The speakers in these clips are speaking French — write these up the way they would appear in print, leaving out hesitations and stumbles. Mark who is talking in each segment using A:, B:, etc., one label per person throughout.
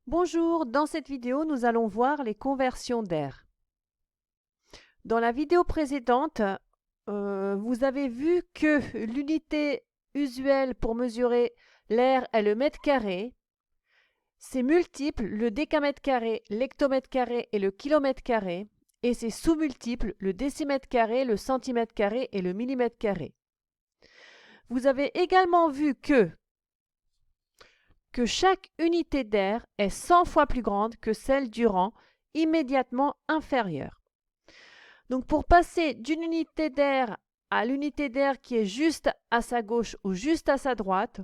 A: Bonjour, dans cette vidéo, nous allons voir les conversions d'air. Dans la vidéo précédente, vous avez vu que l'unité usuelle pour mesurer l'air est le mètre carré. C'est multiple, le décamètre carré, l'hectomètre carré et le kilomètre carré. Et c'est sous-multiple, le décimètre carré, le centimètre carré et le millimètre carré. Vous avez également vu que chaque unité d'air est 100 fois plus grande que celle du rang immédiatement inférieur. Donc pour passer d'une unité d'air à l'unité d'air qui est juste à sa gauche ou juste à sa droite,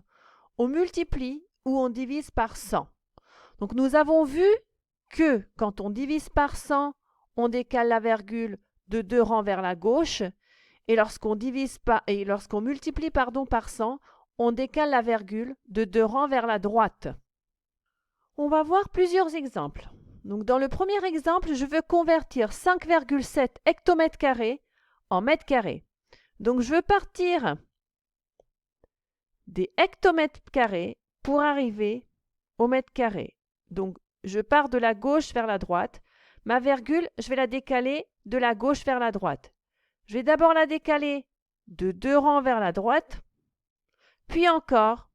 A: on multiplie ou on divise par 100. Donc nous avons vu que quand on divise par 100, on décale la virgule de 2 rangs vers la gauche, et lorsqu'on multiplie par 100, on décale la virgule de 2 rangs vers la droite. On va voir plusieurs exemples. Donc dans le premier exemple, je veux convertir 5,7 hectomètres carrés en mètres carrés. Donc je veux partir des hectomètres carrés pour arriver au mètre carré. Donc je pars de la gauche vers la droite. Ma virgule, je vais la décaler de la gauche vers la droite. Je vais d'abord la décaler de 2 rangs vers la droite, puis encore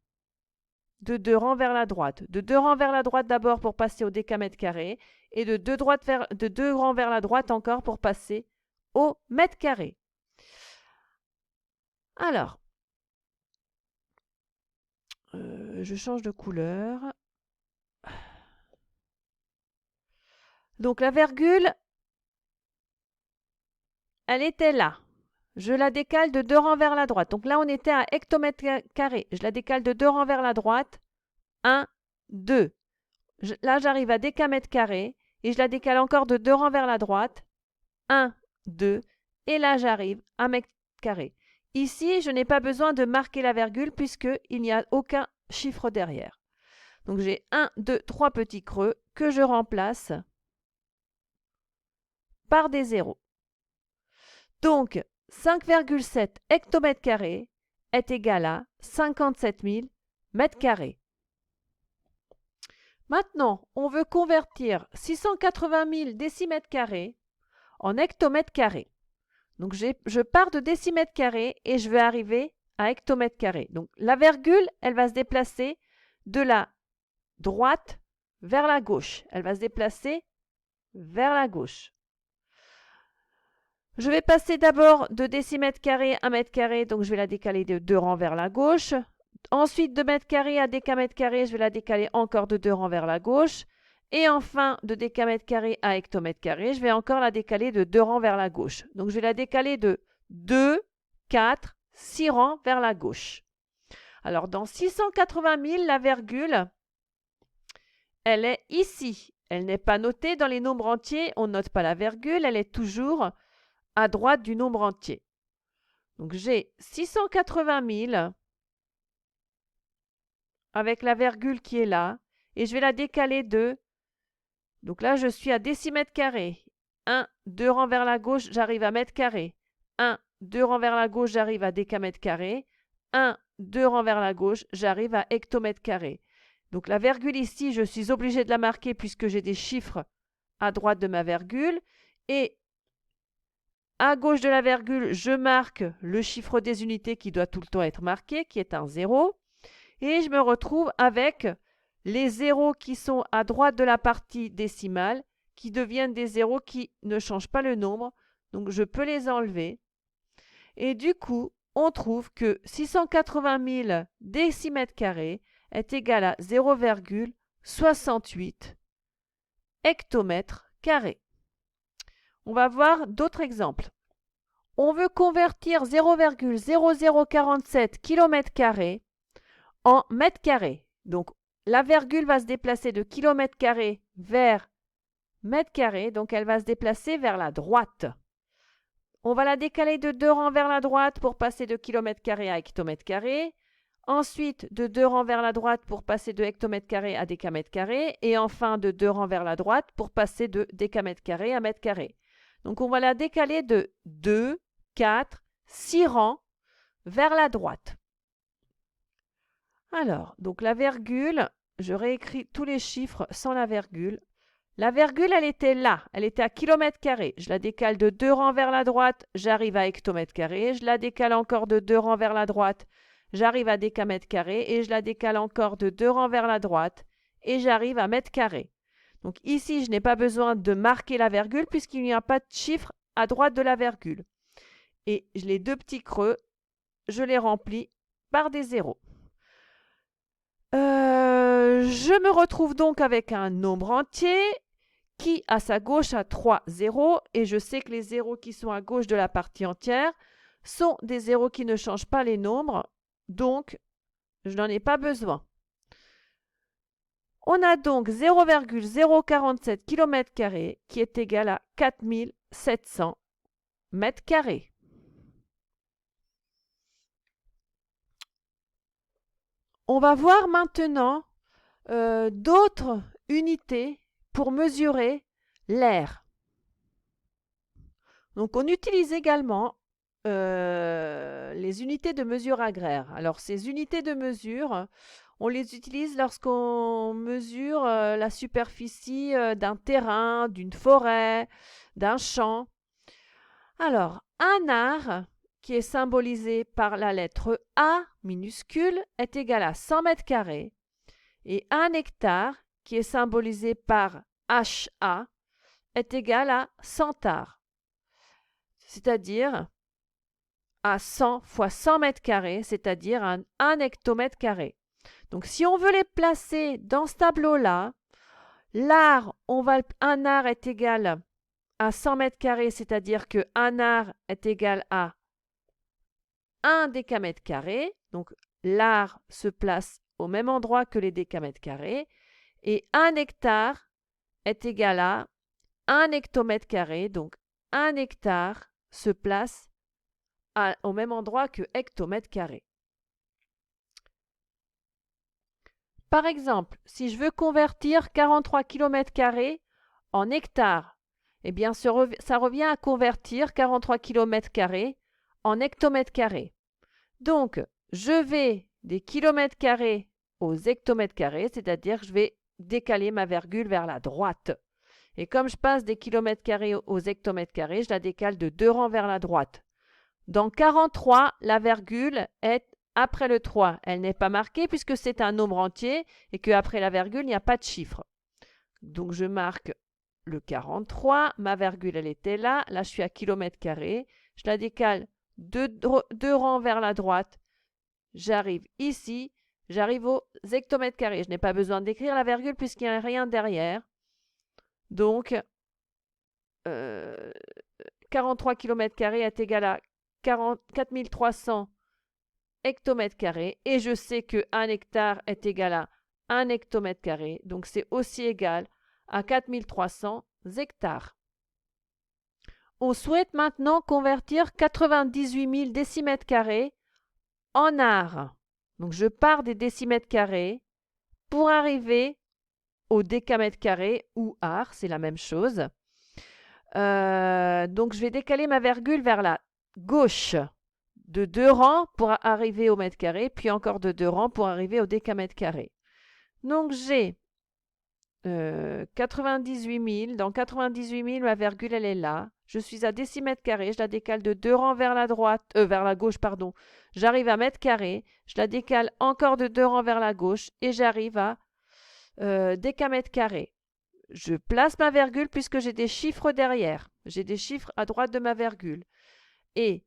A: de 2 rangs vers la droite. De 2 rangs vers la droite d'abord pour passer au décamètre carré, et de 2 rangs vers la droite encore pour passer au mètre carré. Alors, je change de couleur. Donc la virgule, elle était là. Je la décale de 2 rangs vers la droite. Donc là, on était à hectomètre carré. Je la décale de 2 rangs vers la droite. 1, 2. Là, j'arrive à décamètre carré. Et je la décale encore de 2 rangs vers la droite. 1, 2. Et là, j'arrive à mètre carré. Ici, je n'ai pas besoin de marquer la virgule puisqu'il n'y a aucun chiffre derrière. Donc j'ai 1, 2, 3 petits creux que je remplace par des zéros. Donc 5,7 hectomètres carrés est égal à 57 000 mètres carrés. Maintenant, on veut convertir 680 000 décimètres carrés en hectomètres carrés. Donc je pars de décimètres carrés et je vais arriver à hectomètres carrés. Donc la virgule, elle va se déplacer de la droite vers la gauche. Elle va se déplacer vers la gauche. Je vais passer d'abord de décimètre carré à mètre carré, donc je vais la décaler de 2 rangs vers la gauche. Ensuite, de mètre carré à décamètre carré, je vais la décaler encore de 2 rangs vers la gauche. Et enfin, de décamètre carré à hectomètre carré, je vais encore la décaler de 2 rangs vers la gauche. Donc je vais la décaler de 2, 4, 6 rangs vers la gauche. Alors dans 680 000, la virgule, elle est ici. Elle n'est pas notée dans les nombres entiers, on ne note pas la virgule, elle est toujours à droite du nombre entier. Donc j'ai 680 000 avec la virgule qui est là, et je vais la décaler de, donc là je suis à décimètre carré. 1, 2 rangs vers la gauche, j'arrive à mètre carré. 1, 2 rangs vers la gauche, j'arrive à décamètre carré. 1, 2 rangs vers la gauche, j'arrive à hectomètre carré. Donc la virgule ici, je suis obligée de la marquer puisque j'ai des chiffres à droite de ma virgule. Et à gauche de la virgule, je marque le chiffre des unités qui doit tout le temps être marqué, qui est un 0. Et je me retrouve avec les zéros qui sont à droite de la partie décimale, qui deviennent des zéros qui ne changent pas le nombre. Donc je peux les enlever. Et du coup, on trouve que 680 000 décimètres carrés est égal à 0,68 hectomètres carrés. On va voir d'autres exemples. On veut convertir 0,0047 km² en mètres carrés. Donc, la virgule va se déplacer de kilomètre carré vers mètre carré, donc elle va se déplacer vers la droite. On va la décaler de 2 rangs vers la droite pour passer de kilomètre carré à hectomètre carré. Ensuite, de 2 rangs vers la droite pour passer de hectomètre carré à décamètre carré. Et enfin, de 2 rangs vers la droite pour passer de décamètre carré à mètre carré. Donc, on va la décaler de 2, 4, 6 rangs vers la droite. Alors, donc la virgule, je réécris tous les chiffres sans la virgule. La virgule, elle était là, elle était à kilomètre carré. Je la décale de 2 rangs vers la droite, j'arrive à hectomètre carré. Je la décale encore de 2 rangs vers la droite, j'arrive à décamètre carré. Et je la décale encore de 2 rangs vers la droite et j'arrive à mètre carré. Donc ici, je n'ai pas besoin de marquer la virgule puisqu'il n'y a pas de chiffre à droite de la virgule. Et les deux petits creux, je les remplis par des zéros. Je me retrouve donc avec un nombre entier qui, à sa gauche, a 3 zéros. Et je sais que les zéros qui sont à gauche de la partie entière sont des zéros qui ne changent pas les nombres. Donc, je n'en ai pas besoin. On a donc 0,047 km² qui est égal à 4700 mètres carrés. On va voir maintenant d'autres unités pour mesurer l'air. Donc on utilise également les unités de mesure agraire. Alors ces unités de mesure, on les utilise lorsqu'on mesure la superficie d'un terrain, d'une forêt, d'un champ. Alors un ar qui est symbolisé par la lettre A minuscule est égal à 100 mètres carrés et 1 hectare qui est symbolisé par HA est égal à 100 ar, c'est-à-dire à 100 fois 100 mètres carrés, c'est-à-dire à 1 hectomètre carré. Donc si on veut les placer dans ce tableau-là, un ar est égal à 100 mètres carrés, c'est-à-dire que 1 ar est égal à 1 décamètre carré. Donc l'ar se place au même endroit que les décamètres carrés. Et 1 hectare est égal à 1 hectomètre carré. Donc 1 hectare se place au même endroit que hectomètre carré. Par exemple, si je veux convertir 43 km² en hectares, eh bien ça revient à convertir 43 km² en hectomètres carrés. Donc, je vais des kilomètres carrés aux hectomètres carrés, c'est-à-dire que je vais décaler ma virgule vers la droite. Et comme je passe des kilomètres carrés aux hectomètres carrés, je la décale de 2 rangs vers la droite. Dans 43, la virgule est après le 3. Elle n'est pas marquée puisque c'est un nombre entier et qu'après la virgule, il n'y a pas de chiffre. Donc je marque le 43, ma virgule elle était là, là je suis à kilomètre carré, je la décale 2 rangs vers la droite, j'arrive ici, j'arrive aux hectomètres carrés. Je n'ai pas besoin d'écrire la virgule puisqu'il n'y a rien derrière. Donc 43 km² est égal à 4300 hectomètres carrés et je sais que 1 hectare est égal à 1 hectomètre carré, donc c'est aussi égal à 4300 hectares. On souhaite maintenant convertir 98 000 décimètres carrés en ar. Donc je pars des décimètres carrés pour arriver au décamètre carré ou ar, c'est la même chose. Donc je vais décaler ma virgule vers la gauche de 2 rangs pour arriver au mètre carré, puis encore de 2 rangs pour arriver au décamètre carré. Donc j'ai 98 000. Dans 98 000, ma virgule, elle est là. Je suis à décimètre carré. Je la décale de 2 rangs vers la vers la gauche, pardon. J'arrive à mètre carré. Je la décale encore de 2 rangs vers la gauche et j'arrive à décamètre carré. Je place ma virgule puisque j'ai des chiffres derrière. J'ai des chiffres à droite de ma virgule. Et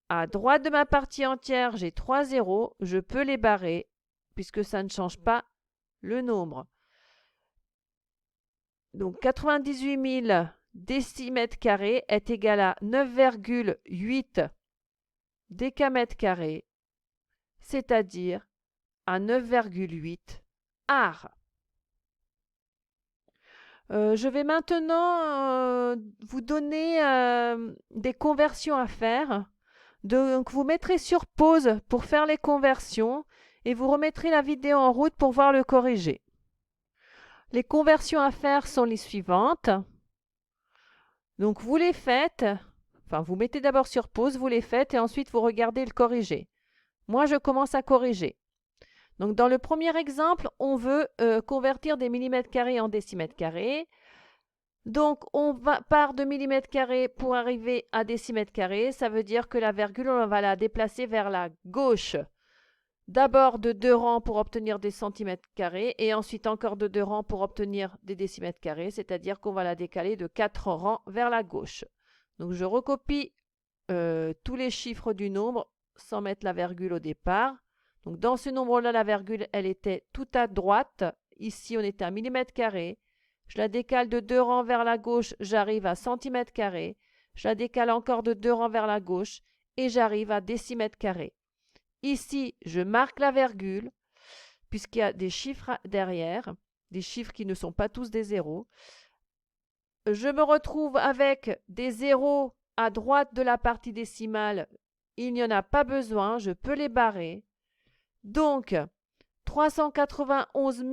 A: à droite de ma partie entière, j'ai 3 zéros. Je peux les barrer puisque ça ne change pas le nombre. Donc 98 000 décimètres carrés est égal à 9,8 décamètres carrés, c'est-à-dire à 9,8 ar. Je vais maintenant vous donner des conversions à faire. Donc vous mettrez sur pause pour faire les conversions et vous remettrez la vidéo en route pour voir le corriger. Les conversions à faire sont les suivantes. Donc vous les faites, enfin vous mettez d'abord sur pause, vous les faites et ensuite vous regardez le corriger. Moi je commence à corriger. Donc dans le premier exemple, on veut convertir des millimètres carrés en décimètres carrés. Donc on part de millimètres carrés pour arriver à décimètres carrés. Ça veut dire que la virgule, on va la déplacer vers la gauche. D'abord de 2 rangs pour obtenir des centimètres carrés et ensuite encore de 2 rangs pour obtenir des décimètres carrés, c'est-à-dire qu'on va la décaler de 4 rangs vers la gauche. Donc je recopie tous les chiffres du nombre sans mettre la virgule au départ. Donc dans ce nombre-là, la virgule, elle était tout à droite. Ici, on était à millimètres carrés. Je la décale de 2 rangs vers la gauche, j'arrive à centimètres carrés. Je la décale encore de 2 rangs vers la gauche et j'arrive à décimètres carrés. Ici, je marque la virgule, puisqu'il y a des chiffres derrière, des chiffres qui ne sont pas tous des zéros. Je me retrouve avec des zéros à droite de la partie décimale. Il n'y en a pas besoin, je peux les barrer. Donc, 391 000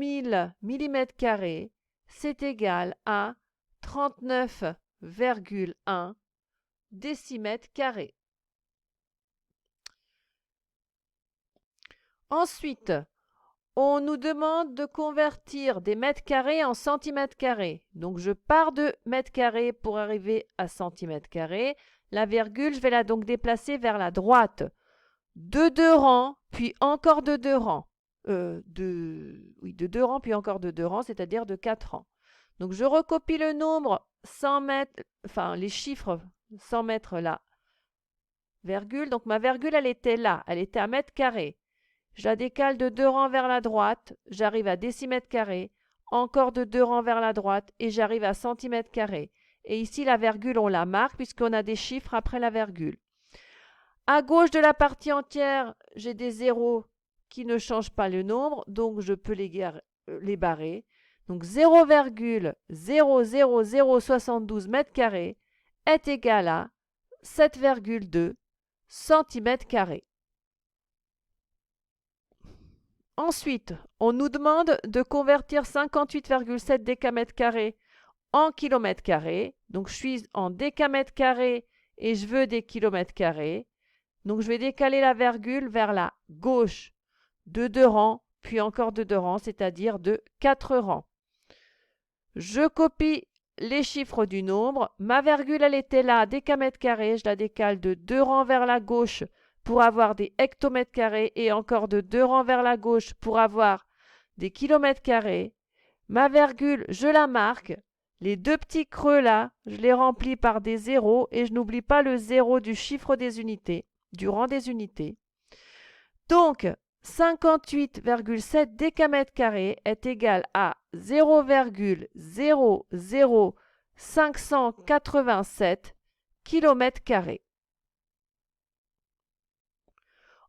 A: mm², c'est égal à 39,1 décimètres carrés. Ensuite, on nous demande de convertir des mètres carrés en centimètres carrés. Donc, je pars de mètres carrés pour arriver à centimètres carrés. La virgule, je vais la donc déplacer vers la droite. De 2 rangs, puis encore de 2 rangs. De 2 rangs, puis encore de 2 rangs, c'est-à-dire de 4 rangs. Donc, je recopie le nombre 100 mètres, enfin, les chiffres 100 mètres là. Virgule, donc ma virgule, elle était là, elle était à mètres carrés. Je la décale de 2 rangs vers la droite, j'arrive à décimètres carrés, encore de 2 rangs vers la droite et j'arrive à centimètres carrés. Et ici, la virgule, on la marque puisqu'on a des chiffres après la virgule. À gauche de la partie entière, j'ai des zéros qui ne changent pas le nombre, donc je peux les barrer. Donc 0,00072 mètres carrés est égal à 7,2 centimètres carrés. Ensuite, on nous demande de convertir 58,7 décamètres carrés en kilomètres carrés. Donc, je suis en décamètres carrés et je veux des kilomètres carrés. Donc, je vais décaler la virgule vers la gauche de 2 rangs, puis encore de 2 rangs, c'est-à-dire de 4 rangs. Je copie les chiffres du nombre. Ma virgule, elle était là, décamètres carrés. Je la décale de 2 rangs vers la gauche pour avoir des hectomètres carrés et encore de 2 rangs vers la gauche pour avoir des kilomètres carrés. Ma virgule, je la marque. Les 2 petits creux là, je les remplis par des zéros et je n'oublie pas le zéro du chiffre des unités, du rang des unités. Donc, 58,7 décamètres carrés est égal à 0,00587 kilomètres carrés.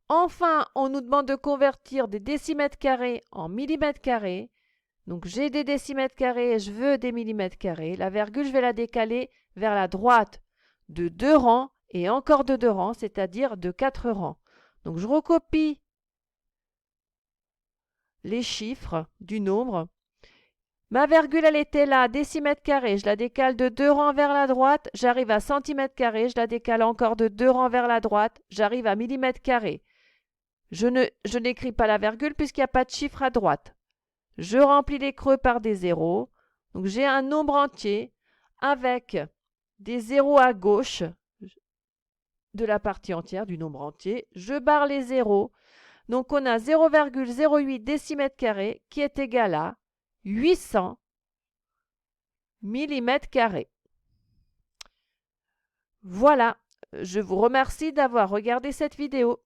A: Enfin, on nous demande de convertir des décimètres carrés en millimètres carrés. Donc j'ai des décimètres carrés et je veux des millimètres carrés. La virgule, je vais la décaler vers la droite de 2 rangs et encore de 2 rangs, c'est-à-dire de 4 rangs. Donc je recopie les chiffres du nombre. Ma virgule, elle était là, décimètres carrés. Je la décale de 2 rangs vers la droite, j'arrive à centimètres carrés. Je la décale encore de 2 rangs vers la droite, j'arrive à millimètres carrés. Je n'écris pas la virgule puisqu'il n'y a pas de chiffre à droite. Je remplis les creux par des zéros. Donc j'ai un nombre entier avec des zéros à gauche de la partie entière du nombre entier. Je barre les zéros. Donc on a 0,08 décimètres carrés qui est égal à 800 millimètres carrés. Voilà, je vous remercie d'avoir regardé cette vidéo.